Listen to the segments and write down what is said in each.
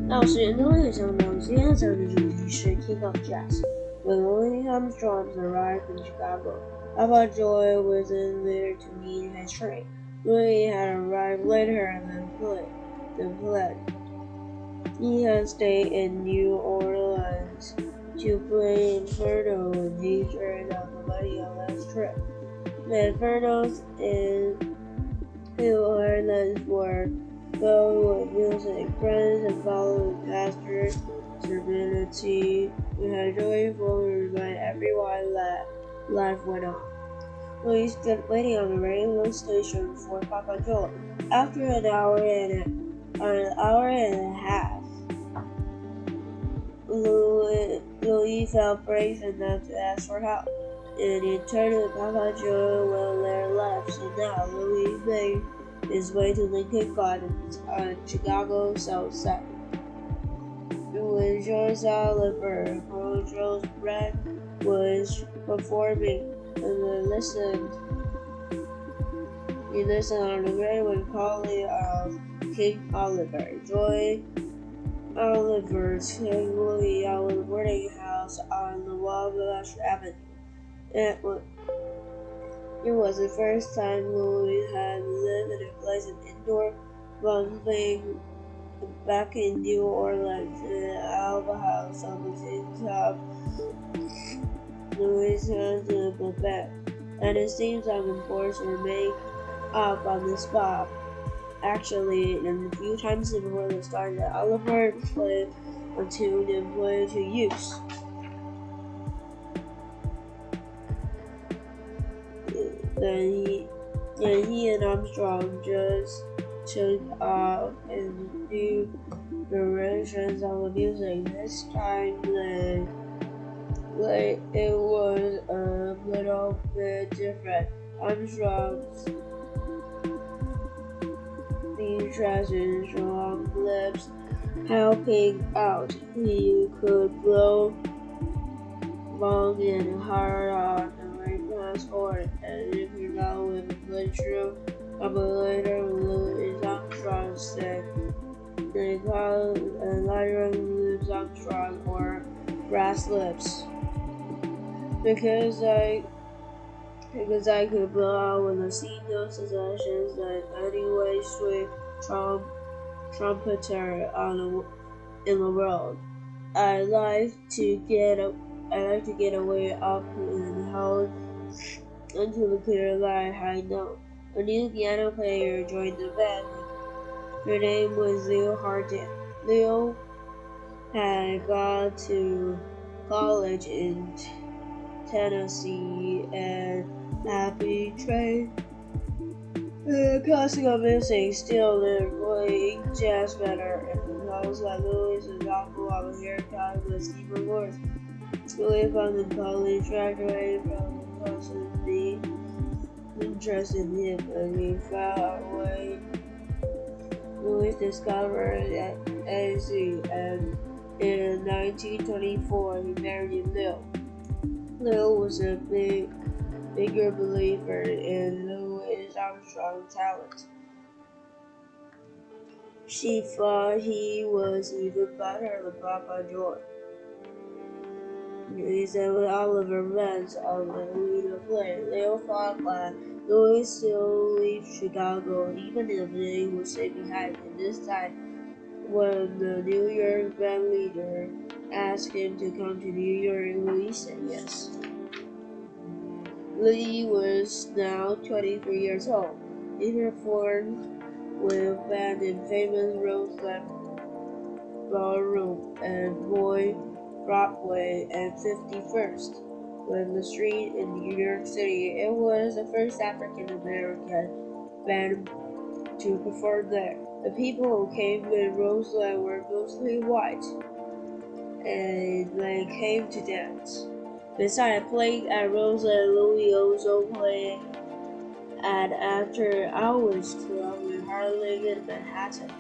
老师，Louis Armstrong 今天讲的主题是 King of Jazz. When Louis Armstrong arrived in Chicago, Papa Joy wasn't there to meet his train. Louis had arrived later than planned. He had stayed in New Orleans to play Inferno when he turned on the money on last trip. The Infernos in New Orleans were filled with music, friends, and following pastors' serenity. We had joyful to remind everyone that life went on. We stood waiting on the railway station for Papa Joe. After an hour and a half, Louis felt brave enough to ask for help, and in turn with Papa Joe when they left. So now Louis made his way to Lincoln Gardens on Chicago's south side. When Joyce Oliver, Joe's friend, was performing, and he listened on the railway calling of King Oliver. Joy Oliver took Louis out of the boarding house on the Wabash Avenue. It was the first time Louis had lived in a pleasant indoor building back in New Orleans in an Alba house on the tin top. Louis hands in the bed, and it seems like the boards were made up on the spot. Actually, and a few times before the start, Oliver played a tune and played to use. Then he and Armstrong just took off in new directions on the music. This time, it was a little bit different. Armstrong's trashes strong lips helping out. He could blow long and hard on the right pass horn, and if you know with a good true. A bit later, Louis Armstrong said they called Elijah Louis Armstrong or brass lips because I could blow out with the senior suggestions that anyway sweet trumpeter in the world. I like to get away up and hold into the clear light high note. A new piano player joined the band. Her name was Leo Harden. Leo had gone to college in Tennessee and had been trained in classical music. Still, they're playing jazz better, and the house like Louis' uncle on the haircut was even worse. Louis found the college Track4 from the constantly interested in him, and he found a way. Louis discovered AC, and in 1924 he married Lil. Lil was a bigger believer in Louis Armstrong's talent. She thought he was even better than Papa Joy. He said with Oliver Vance on the lead of play. Leo thought that Louis still leave Chicago, and even if they would stay behind. And this time, when the New York band leader asked him to come to New York, Louis said yes. Louis was now 23 years old. He performed with band in famous Roseland Ballroom and Broadway and 51st. When the street in New York City, it was the first African American band to perform there. The people who came in Roseland were mostly white, and they came to dance. Besides playing at Roseland, Louis also played at After Hours Club in Harlem and Manhattan.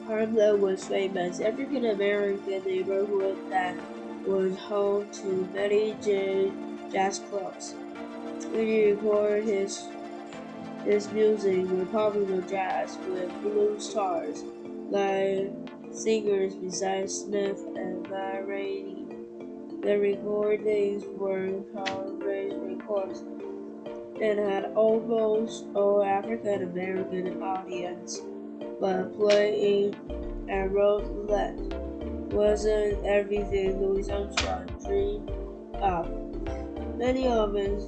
Harlem was famous African American neighborhood that was home to many jazz clubs. When he recorded his his music with popular jazz with blues stars like singers besides Smith and Rainey. The recordings were called race records and had almost all African American audience, but playing and wrote that wasn't everything Louis Armstrong dreamed of. Many of his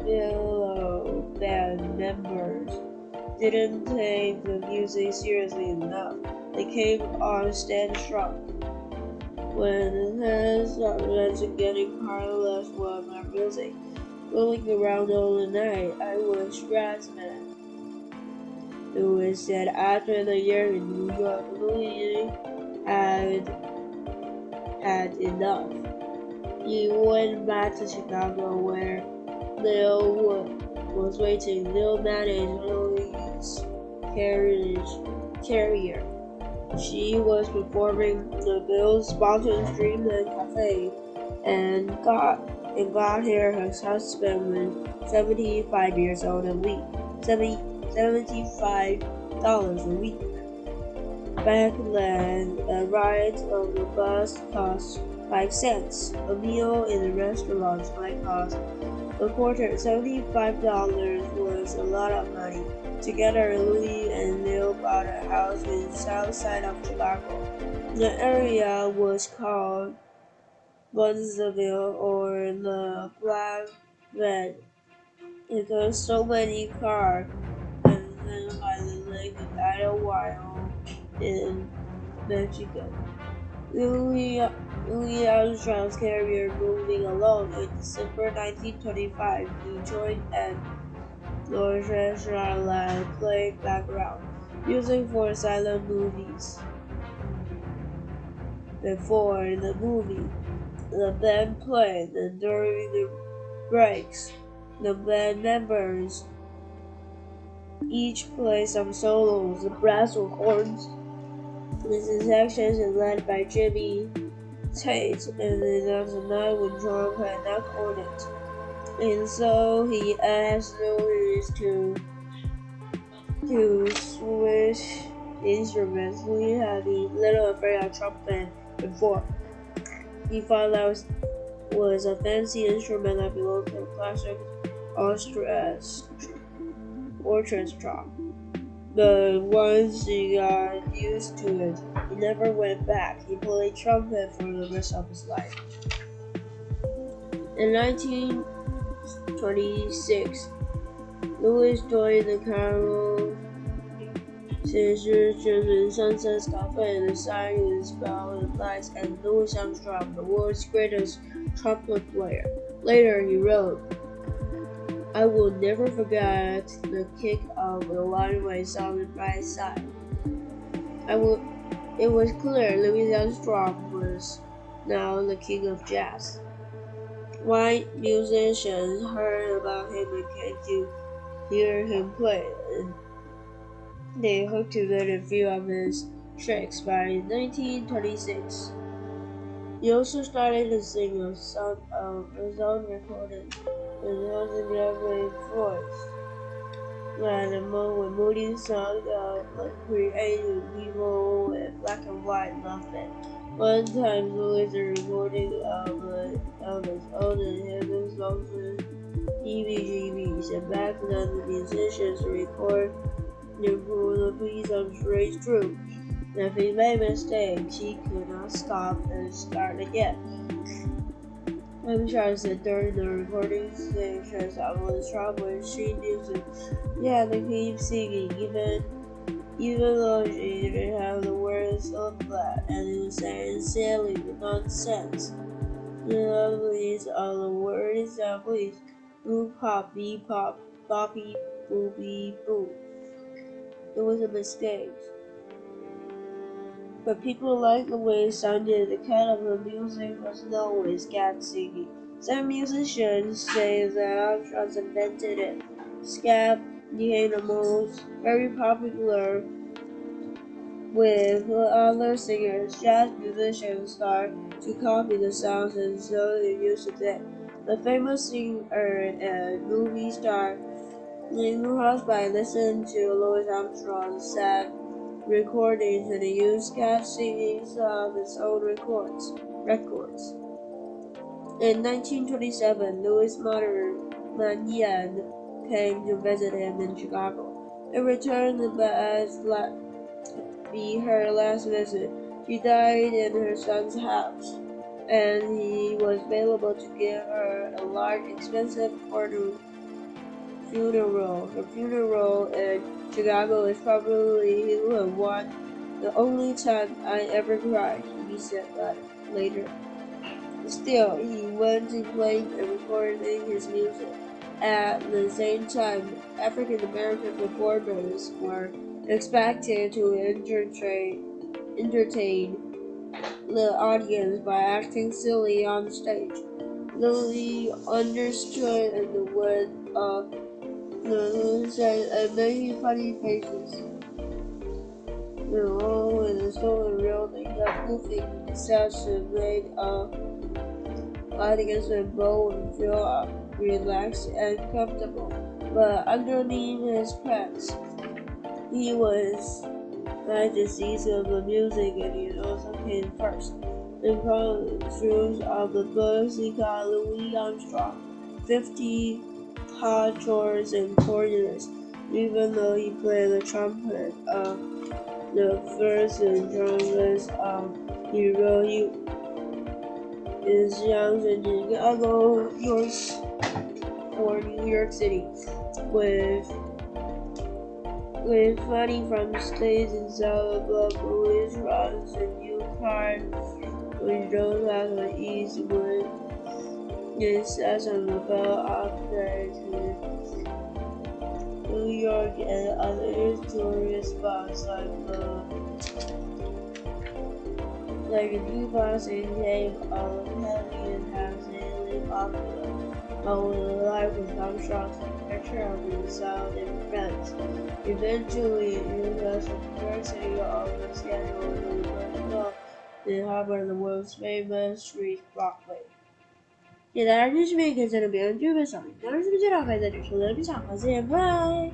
fellow band members didn't take the music seriously enough. They came on stand strong. When the started getting careless with my music, rolling around all the night, I was Ratsman. Louis said after the year in New York, Louis had enough. He went back to Chicago where Lil was waiting. Lil managed Louis' carrier. She was performing the Bill's sponsored Dreamland Cafe and got here her husband when 75 years old a week. $75 a week. Back then, a ride on the bus cost 5 cents. A meal in the restaurants might cost a quarter. $75 was a lot of money. Together, Louis and Lil bought a house in the south side of Chicago. The area was called Bunzeville or the Black Bed because so many cars and then by the lake of Idlewild in Michigan. Louis Armstrong's career moving along in December 1925, he joined an orchestra that played background music for silent movies. Before the movie, the band played, and during the breaks, the band members each played some solos, the brass or horns. This section is led by Jimmy Tate, and there's a night with drum and not cornet. And so he asked Louis to switch instruments. Louis had been little afraid of trumpet before. He thought that was a fancy instrument that belonged to a classic orchestra. But once he got used to it, he never went back. He played trumpet for the rest of his life. In 1926, Louis joined the Carol Sisters in Sunset Cafe and sang with Spell and Lights and Louis Armstrong, the world's greatest trumpet player. Later he wrote, I will never forget the kick of the one-way song on my side. It was clear Louis Armstrong was now the king of jazz. White musicians heard about him and came to hear him play, and they hoped to learn a few of his tricks. By 1926, he also started to sing some of his own recordings and has a great voice. And among the moody song of creative people with black and white loved it. One time Louis a recording of his own and his songs with EBGBs, and back then the musicians record and pull the piece on straight through. If he made mistakes, he could not stop and start again. Armstrong said during the recording sessions on the trombone sheet music, he had to keep singing, even though she didn't have the words so flat, and he was saying silly nonsense. The loveliest of the words that please, boo pop, bee pop, boppy, boopy, boo. It was a mistake. But people liked the way it sounded. The kind of the music was not always scat singing. Some musicians say that Armstrong invented it. Scat became the most very popular with other singers. Jazz musicians started to copy the sounds and so they used it. The famous singer and movie star In Crosby listened to Louis Armstrong's sad recordings and used catch singings of his own records. In 1927, Louis' mother, Manyan, came to visit him in Chicago. It returned as be her last visit. She died in her son's house, and he was available to give her a large, expensive funeral. Her funeral in Chicago is probably the only time I ever cried, he said later. Still, he went to playing and recording his music. At the same time, African American performers were expected to entertain the audience by acting silly on stage. Louis understood and would say and making funny faces. When the story real they kept moving the session made audience and bold and feel relaxed and comfortable. But underneath his press, he was glad to see some of the music and he also came first. The construes of the books he called Louis Armstrong, 50 hot chores and corners, even though he played the trumpet the first and trumpets he wrote his young in Chicago, or New York City, with money from the States and South above Louis runs a new car which goes out of the east with it sets on the bell up there to New York and other tourist spots like a new bus and cave of heavy and absolutely popular. But with life with Armstrong's picture of himself and friends. Eventually, it was the first city of the schedule in Harvard, the world's famous street Broadway. 给大家继续可以在这边剧本上面，当然这个介绍可以在这说的比较好，谢谢，拜。